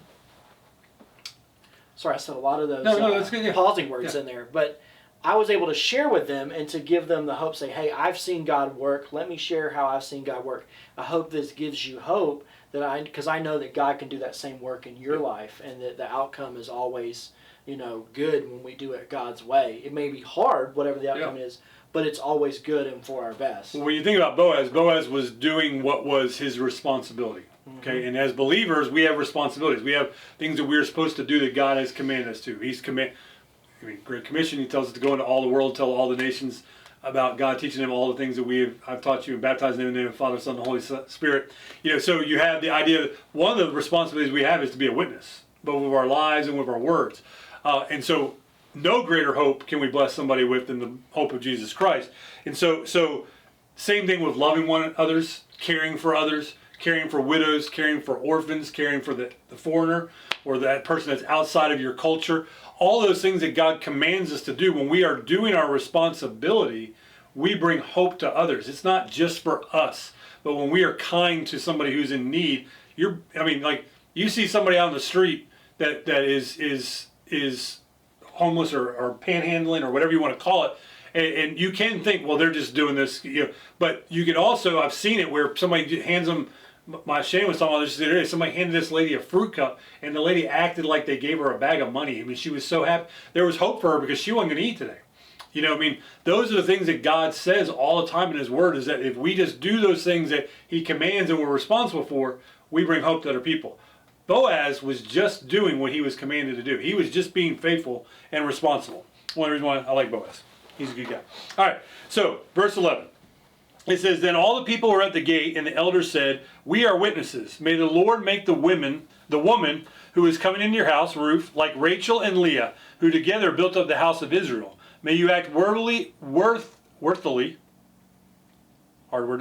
S1: sorry, I said a lot of those
S2: that's good, yeah.
S1: pausing words in there. But I was able to share with them and to give them the hope, say, hey, I've seen God work. Let me share how I've seen God work. I hope this gives you hope because I know that God can do that same work in your life, and that the outcome is always, good when we do it God's way. It may be hard, whatever the outcome is, but it's always good and for our best.
S2: Well, when you think about Boaz was doing what was his responsibility. Okay, and as believers, we have responsibilities. We have things that we're supposed to do that God has commanded us to. Great Commission, He tells us to go into all the world, tell all the nations about God, teaching them all the things that I've taught you, and baptizing them in the name of the Father, Son, and the Holy Spirit. So you have the idea that one of the responsibilities we have is to be a witness, both with our lives and with our words. And so no greater hope can we bless somebody with than the hope of Jesus Christ. And so same thing with loving others, caring for others, caring for widows, caring for orphans, caring for the foreigner or that person that's outside of your culture. All those things that God commands us to do, when we are doing our responsibility, we bring hope to others. It's not just for us, but when we are kind to somebody who's in need, you see somebody out on the street that is homeless or panhandling or whatever you want to call it, and you can think, well, they're just doing this, but you could also, I've seen it where somebody hands them. My Shane was talking about this the other day. Somebody handed this lady a fruit cup, and the lady acted like they gave her a bag of money. I mean, she was so happy. There was hope for her because she wasn't going to eat today. I mean, those are the things that God says all the time in His Word, is that if we just do those things that He commands and we're responsible for, we bring hope to other people. Boaz was just doing what he was commanded to do. He was just being faithful and responsible. One reason why I like Boaz. He's a good guy. All right, so verse 11. It says, then all the people were at the gate, and the elders said, we are witnesses. May the Lord make the woman who is coming into your house, Ruth, like Rachel and Leah, who together built up the house of Israel. May you act worthily, hard word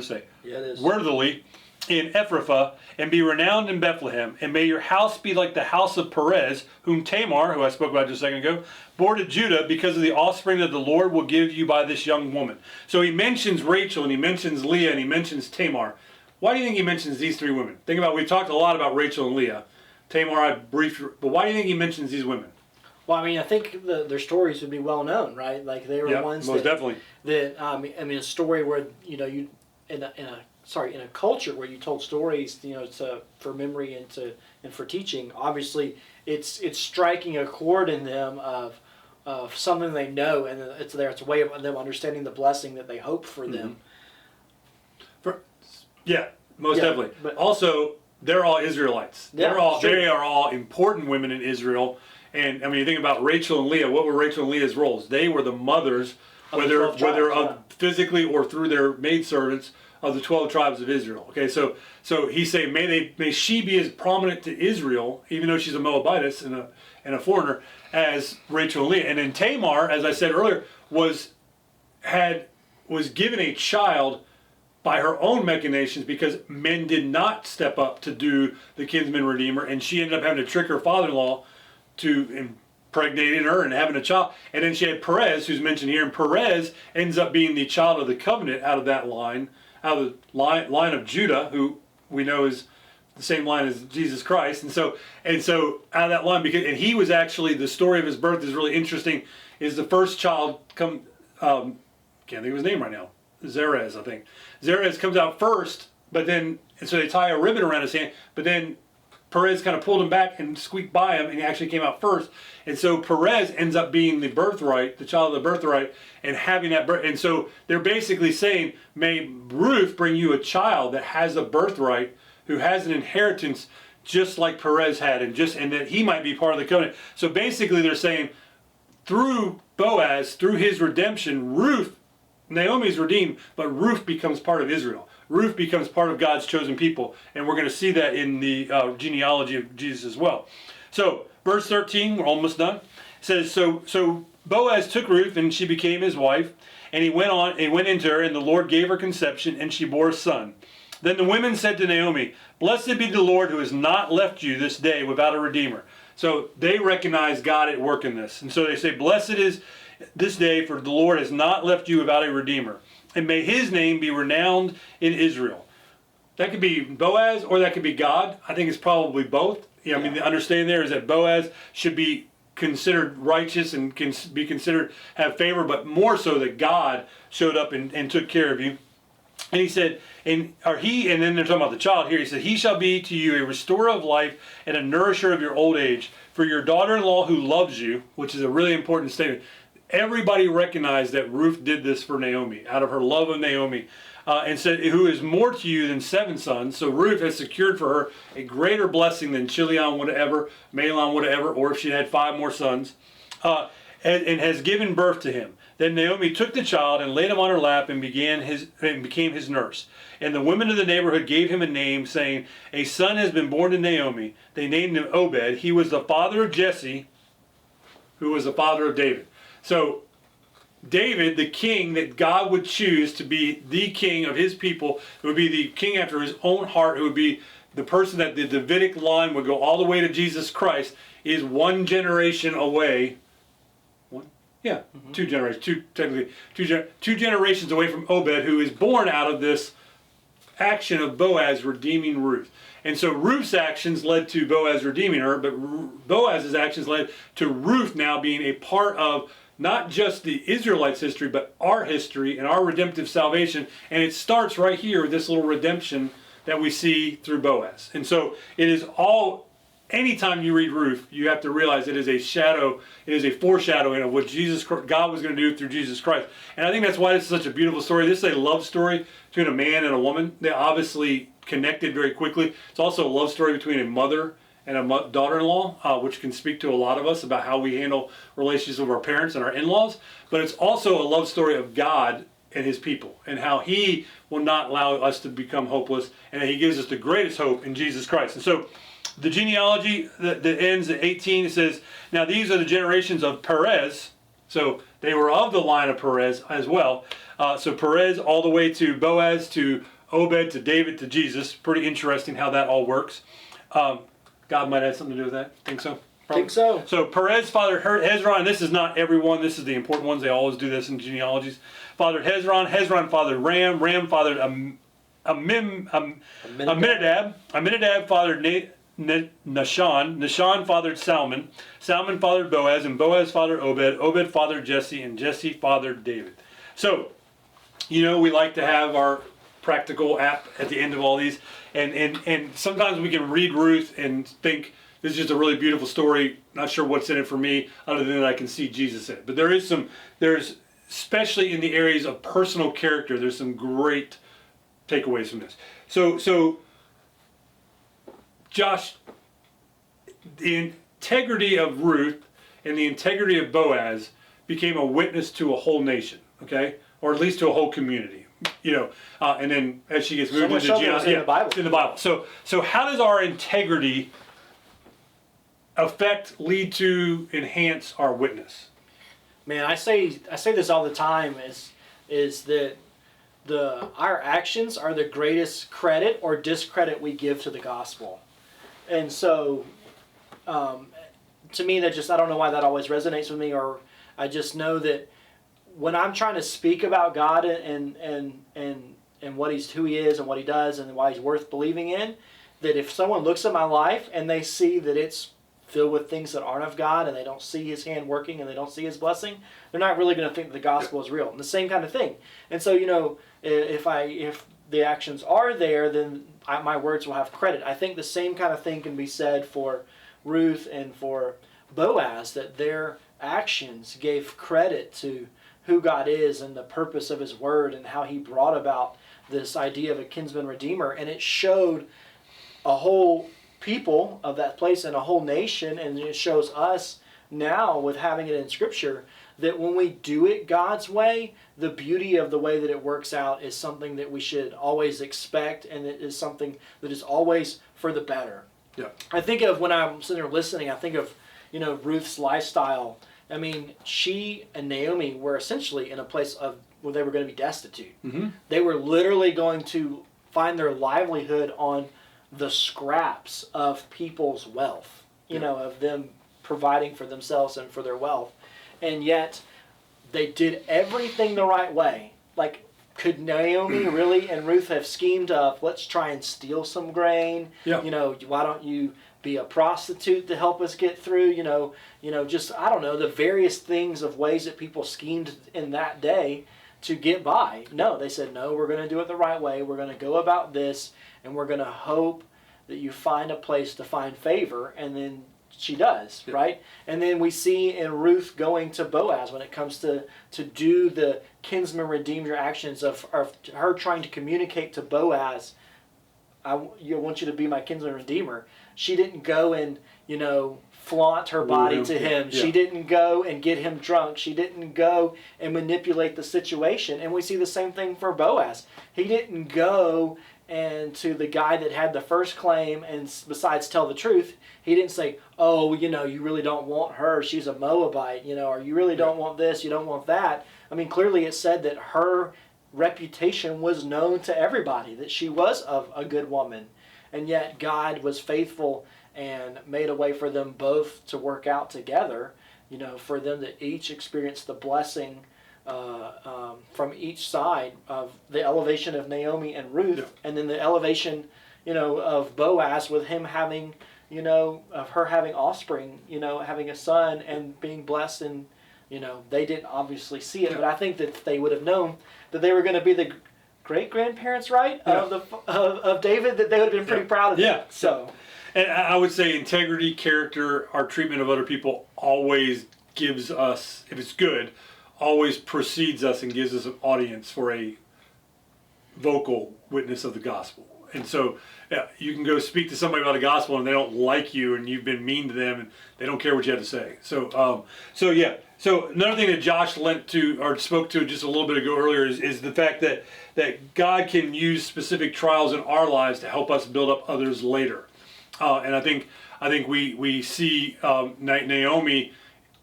S2: to say,
S1: Yeah, it is.
S2: worthily in Ephrathah, and be renowned in Bethlehem. And may your house be like the house of Perez, whom Tamar, who I spoke about just a second ago, bore to Judah, because of the offspring that the Lord will give you by this young woman. So he mentions Rachel, and he mentions Leah, and he mentions Tamar. Why do you think he mentions these three women? Think about, we've talked a lot about Rachel and Leah. Tamar, I briefed, but why do you think he mentions these women?
S1: Well, I mean, I think their stories would be well known, right? Like they were ones
S2: most definitely.
S1: I mean, a story where you in a culture where you told stories, for memory and for teaching. Obviously, it's striking a chord in them of something they know, and it's a way of them understanding the blessing that they hope for them.
S2: Most definitely. But also, they're all Israelites. They are all important women in Israel. And I mean, you think about Rachel and Leah. What were Rachel and Leah's roles? They were the mothers, whether physically or through their maidservants, of the 12 tribes of Israel. Okay, so he's saying, may she be as prominent to Israel, even though she's a Moabitess and a foreigner, as Rachel and Leah. And then Tamar, as I said earlier, was given a child by her own machinations, because men did not step up to do the kinsman redeemer, and she ended up having to trick her father-in-law to impregnating her and having a child. And then she had Perez, who's mentioned here, and Perez ends up being the child of the covenant out of that line, out of the line of Judah, who we know is the same line as Jesus Christ. And so out of that line, and he was actually, the story of his birth is really interesting, is the first child can't think of his name right now, Zerez, I think. Zerez comes out first, and so they tie a ribbon around his hand, but then Perez kind of pulled him back and squeaked by him, and he actually came out first. And so Perez ends up being the birthright, the child of the birthright, and having that birth. And so they're basically saying, may Ruth bring you a child that has a birthright, who has an inheritance just like Perez had, and that he might be part of the covenant. So basically they're saying, through Boaz, through his redemption, Naomi's redeemed, but Ruth becomes part of Israel. Ruth becomes part of God's chosen people. And we're going to see that in the genealogy of Jesus as well. So, verse 13, we're almost done. It says, so Boaz took Ruth, and she became his wife. And he went into her, and the Lord gave her conception, and she bore a son. Then the women said to Naomi, blessed be the Lord who has not left you this day without a redeemer. So they recognize God at work in this. And so they say, blessed is this day, for the Lord has not left you without a redeemer. And may his name be renowned in Israel. That could be Boaz, or that could be God. I think it's probably both. I mean, the understanding there is that Boaz should be considered righteous and can be considered have favor, but more so that God showed up and took care of you. And he said, and then they're talking about the child here. He said, he shall be to you a restorer of life and a nourisher of your old age. For your daughter-in-law who loves you, which is a really important statement. Everybody recognized that Ruth did this for Naomi, out of her love of Naomi, and said, who is more to you than 7 sons. So Ruth has secured for her a greater blessing than Chilion would have ever, Mahlon would have ever, or if she had 5 more sons, and has given birth to him. Then Naomi took the child and laid him on her lap and became his nurse. And the women of the neighborhood gave him a name, saying, a son has been born to Naomi. They named him Obed. He was the father of Jesse, who was the father of David. So David, the king that God would choose to be the king of his people, who would be the king after his own heart, who would be the person that the Davidic line would go all the way to Jesus Christ, is one generation away. Two generations away from Obed, who is born out of this action of Boaz redeeming Ruth. And so Ruth's actions led to Boaz redeeming her, but Boaz's actions led to Ruth now being a part of not just the Israelites' history, but our history and our redemptive salvation. And it starts right here with this little redemption that we see through Boaz. And so it is all, anytime you read Ruth, you have to realize it is a shadow, it is a foreshadowing of what God was going to do through Jesus Christ. And I think that's why this is such a beautiful story. This is a love story between a man and a woman. They obviously connected very quickly. It's also a love story between a mother and a daughter-in-law, which can speak to a lot of us about how we handle relationships with our parents and our in-laws. But it's also a love story of God and his people, and how he will not allow us to become hopeless, and that he gives us the greatest hope in Jesus Christ. And so the genealogy that ends at 18, it says, now these are the generations of Perez. So they were of the line of Perez as well. So Perez all the way to Boaz, to Obed, to David, to Jesus. Pretty interesting how that all works. God might have something to do with that. Think so?
S1: Think so.
S2: So Perez fathered Hezron, and this is not everyone, this is the important ones. They always do this in genealogies. Fathered Hezron, Hezron fathered Ram, Ram fathered Aminadab, Aminadab fathered Nahshon, Nahshon fathered Salmon, Salmon fathered Boaz, and Boaz fathered Obed, Obed fathered Jesse, and Jesse fathered David. So, you know, we like to have our practical app at the end of all these, and sometimes we can read Ruth and think, this is just a really beautiful story. Not sure what's in it for me, other than I can see Jesus in it. But there's especially in the areas of personal character, there's some great takeaways from this. So Josh, the integrity of Ruth and the integrity of Boaz became a witness to a whole nation, okay, or at least to a whole community, you know. And then as she gets moved into
S1: in the Bible.
S2: in the Bible. So how does our integrity lead to enhance our witness?
S1: Man, I say this all the time, is that our actions are the greatest credit or discredit we give to the gospel. And so to me, that just, I don't know why that always resonates with me, or I just know that when I'm trying to speak about God and who he is and what he does and why he's worth believing in, that if someone looks at my life and they see that it's filled with things that aren't of God, and they don't see his hand working and they don't see his blessing, they're not really going to think that the gospel is real. And the same kind of thing. And so, you know, if the actions are there, then my words will have credit. I think the same kind of thing can be said for Ruth and for Boaz, that their actions gave credit to who God is and the purpose of his word and how he brought about this idea of a kinsman redeemer. And it showed a whole people of that place and a whole nation, and it shows us now with having it in Scripture that when we do it God's way, the beauty of the way that it works out is something that we should always expect, and it is something that is always for the better.
S2: Yeah.
S1: I think of, when I'm sitting there listening, I think of, you know, Ruth's lifestyle. I mean, she and Naomi were essentially in a place of where they were going to be destitute. Mm-hmm. They were literally going to find their livelihood on the scraps of people's wealth, you know, of them providing for themselves and for their wealth. And yet, they did everything the right way. Like, could Naomi really and Ruth have schemed up, let's try and steal some grain? Yeah. You know, why don't you be a prostitute to help us get through? You know, just, I don't know, the various things of ways that people schemed in that day to get by. No, they said, no, we're going to do it the right way. We're going to go about this, and we're going to hope that you find a place to find favor. And then she does, yeah. Right? And then we see in Ruth going to Boaz when it comes to do the kinsman redeemer actions of her trying to communicate to Boaz, I want you to be my kinsman redeemer. She didn't go and, you know, flaunt her body to him. Yeah. She didn't go and get him drunk. She didn't go and manipulate the situation. And we see the same thing for Boaz. He didn't go and to the guy that had the first claim and besides tell the truth, he didn't say, oh, you know, you really don't want her, she's a Moabite, you know, or you really don't want this, you don't want that. I mean, clearly it said that her reputation was known to everybody, that she was of a good woman. And yet God was faithful and made a way for them both to work out together, you know, for them to each experience the blessing from each side of the elevation of Naomi and Ruth, yeah. And then the elevation, you know, of Boaz with him having, you know, of her having offspring, you know, having a son and being blessed in, You know, they didn't obviously see it, but I think that if they would have known that they were going to be the great-grandparents, right, of David, that they would have been pretty proud of them.
S2: Yeah.
S1: So,
S2: and I would say integrity, character, our treatment of other people always gives us, if it's good, always precedes us and gives us an audience for a vocal witness of the gospel. And so you can go speak to somebody about the gospel and they don't like you and you've been mean to them and they don't care what you have to say. So So another thing that Josh spoke to just a little bit ago earlier is the fact that God can use specific trials in our lives to help us build up others later. And I think we see Naomi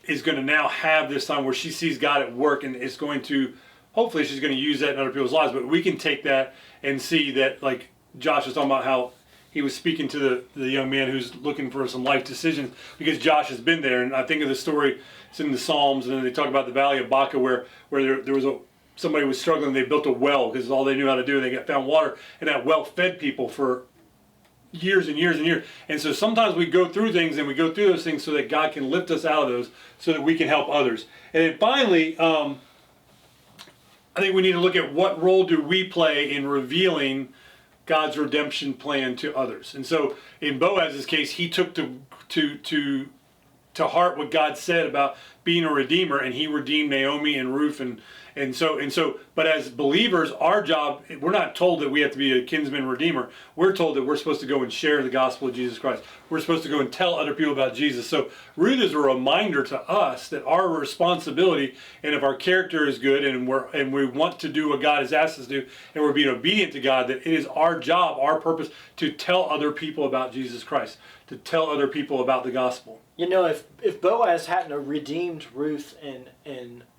S2: is going to now have this time where she sees God at work, and it's going to, hopefully she's going to use that in other people's lives. But we can take that and see that, like Josh was talking about how he was speaking to the young man who's looking for some life decisions, because Josh has been there. And I think of the story, it's in the Psalms, and then they talk about the Valley of Baca where there was somebody was struggling. They built a well because all they knew how to do. They found water, and that well fed people for years and years and years. And so sometimes we go through things, and we go through those things so that God can lift us out of those, so that we can help others. And then finally, I think we need to look at what role do we play in revealing God's redemption plan to others. And so in Boaz's case, he took to heart what God said about being a redeemer, and he redeemed Naomi and Ruth and so but as believers, our job, we're not told that we have to be a kinsman redeemer. We're told that we're supposed to go and share the gospel of Jesus Christ. We're supposed to go and tell other people about Jesus. So Ruth is a reminder to us that our responsibility, and if our character is good and we want to do what God has asked us to do, and we're being obedient to God, that it is our job, our purpose, to tell other people about Jesus Christ, to tell other people about the gospel.
S1: You know, if Boaz hadn't redeemed Ruth and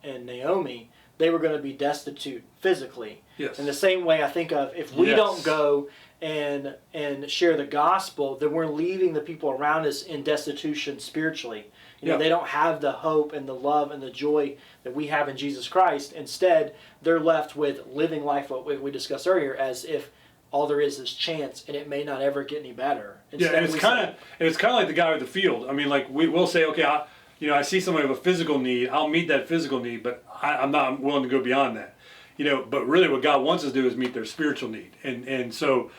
S1: Naomi, they were going to be destitute physically.
S2: Yes.
S1: In the same way, I think of if we don't go and share the gospel, then we're leaving the people around us in destitution spiritually. You know, they don't have the hope and the love and the joy that we have in Jesus Christ. Instead, they're left with living life, what we discussed earlier, as if all there is chance, and it may not ever get any better. Instead,
S2: and it's kind of like the guy with the field. I mean, like we'll say, okay, I see somebody with a physical need. I'll meet that physical need, but I'm not willing to go beyond that. You know, but really, what God wants us to do is meet their spiritual need, and so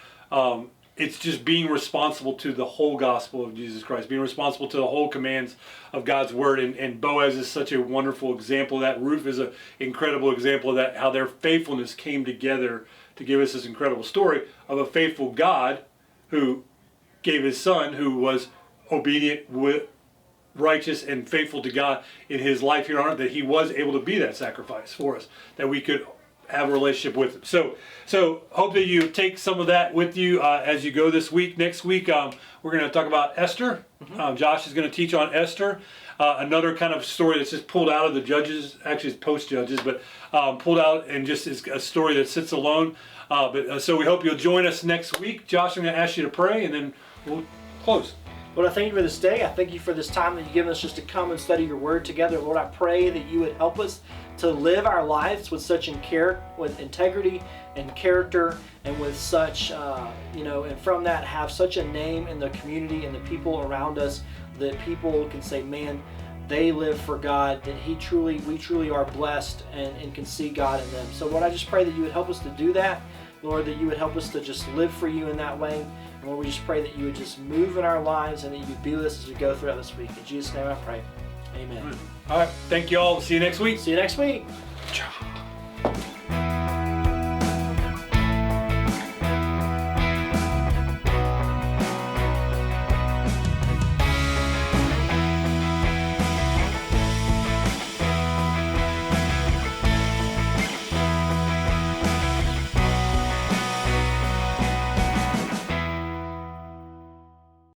S2: it's just being responsible to the whole gospel of Jesus Christ, being responsible to the whole commands of God's word. And Boaz is such a wonderful example of that. Ruth is an incredible example of that. How their faithfulness came together to give us this incredible story of a faithful God who gave his son, who was obedient, righteous, and faithful to God in his life here on earth, that he was able to be that sacrifice for us, that we could have a relationship with him. So hope that you take some of that with you as you go this week. Next week, we're going to talk about Esther. Josh is going to teach on Esther. Another kind of story that's just pulled out of the Judges, actually it's post-Judges, but pulled out and just is a story that sits alone. So we hope you'll join us next week. Josh, I'm going to ask you to pray, and then we'll close.
S1: Lord, I thank you for this day. I thank you for this time that you've given us just to come and study your word together. Lord, I pray that you would help us to live our lives with such with integrity and character, and with such, and from that have such a name in the community and the people around us, that people can say, man, they live for God, that we truly are blessed and can see God in them. So Lord, I just pray that you would help us to do that. Lord, that you would help us to just live for you in that way. And Lord, we just pray that you would just move in our lives, and that you would be with us as we go throughout this week. In Jesus' name I pray. Amen.
S2: All right. Thank you all. See you next week.
S1: See you next week.
S2: Ciao.